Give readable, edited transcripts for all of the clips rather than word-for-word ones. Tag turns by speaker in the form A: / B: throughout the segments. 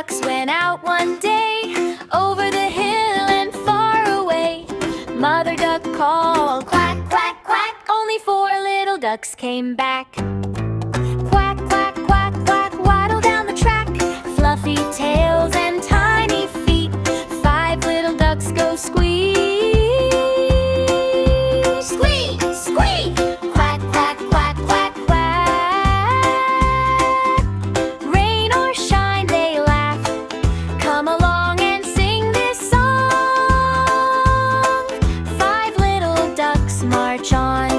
A: ducks went out one day, over the hill and far away. Mother duck called, quack, quack, quack. Only 4 little ducks came back. Quack, quack, quack, quack, waddle down the track. Fluffy tails and tiny feet. 5 little ducks go squeak. Squeak, squeak. Quack, quack, quack, quack, quack. Rain or shine, they laugh. Come along and sing this song. 5 little ducks march on.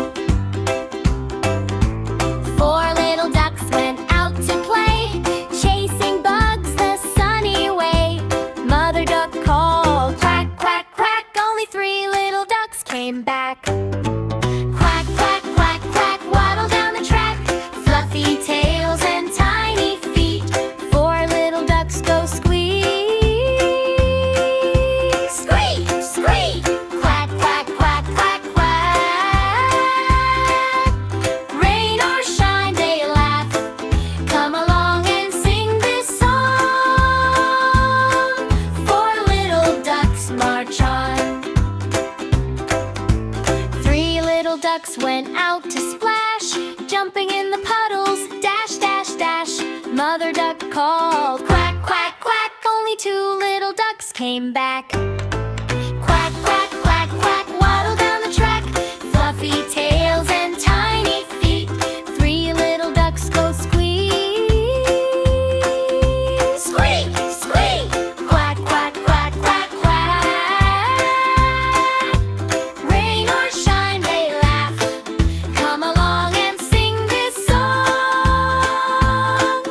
A: 4 little ducks went out to play, chasing bugs the sunny way. Mother duck called, quack, quack, quack. Only 3 little ducks came back. Quack, quack, quack, quack, waddle down the track. Fluffy tails and tiny feet. 4 little ducks go squeak. Squeak, squeak. Quack, quack, quack, quack, quack. Rain or shine, they laugh. Come along and sing this song. 4 little ducks march on. 3 little ducks went out to splash, jumping in the puddles, dash, dash, dash. Mother duck called, quack, quack, quack. Only 2 little ducks came back. Quack, quack, quack, quack, waddle down the track. Fluffy tails and tiny feet. 3 little ducks go squeak. Squeak, squeak. Quack, quack, quack, quack, quack. Rain or shine, they laugh. Come along and sing this song.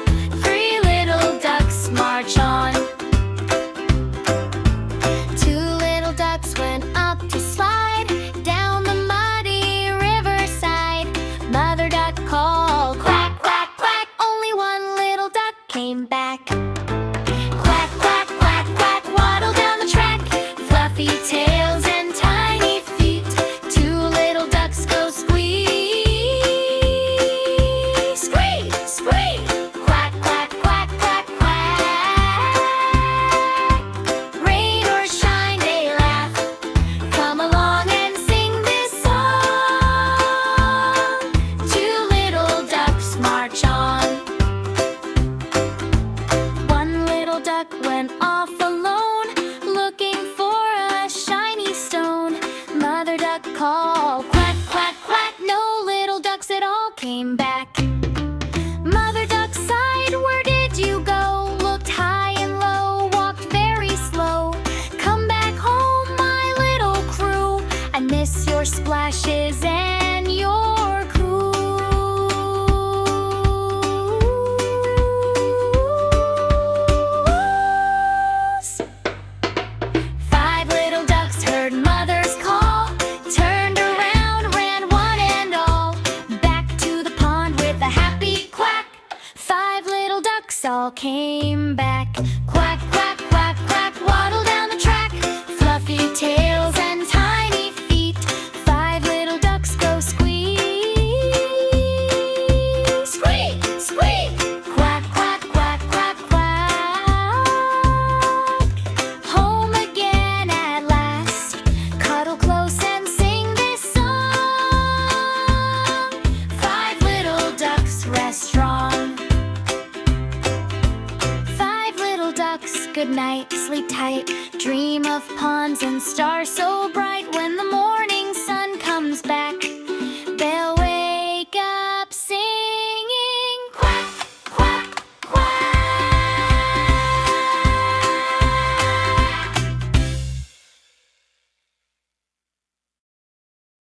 A: 3 little ducks march on. 2 little ducks went up to slide down the muddy riverside. Mother duck called, quack, quack, quack. Only 1 little duck came back. Quack, quack, quack, quack, waddle down the track. Fluffy tails and tiny feet. 2 little ducks go squeak. Squeak, squeak. Quack, quack, quack, quack, quack. Rain or shine, they laugh. Come along and sing this song. 2 little ducks march on. 1 little duck went off alone, looking for a shiny stone. Mother duck called, quack, quack, quack. No little ducks at all came back. Mother duck sighed, where did you go? Looked high and low, walked very slow. Come back home, my little crew. I miss your splashes and your coos. 5 little ducks heard mother's call, turned around, ran one and all, back to the pond with a happy quack. 5 little ducks all came back. Quack, quack, quack, quack, waddle down the track. Fluffy tails and tiny feet. 5 little ducks go squeak. Squeak, squeak. Quack, quack, quack, quack, quack. Home again at last. Cuddle close and sing this song. 5 little ducks rest strong. 5 little ducks, good night, sleep tight. Dream of ponds and stars so bright. When the morning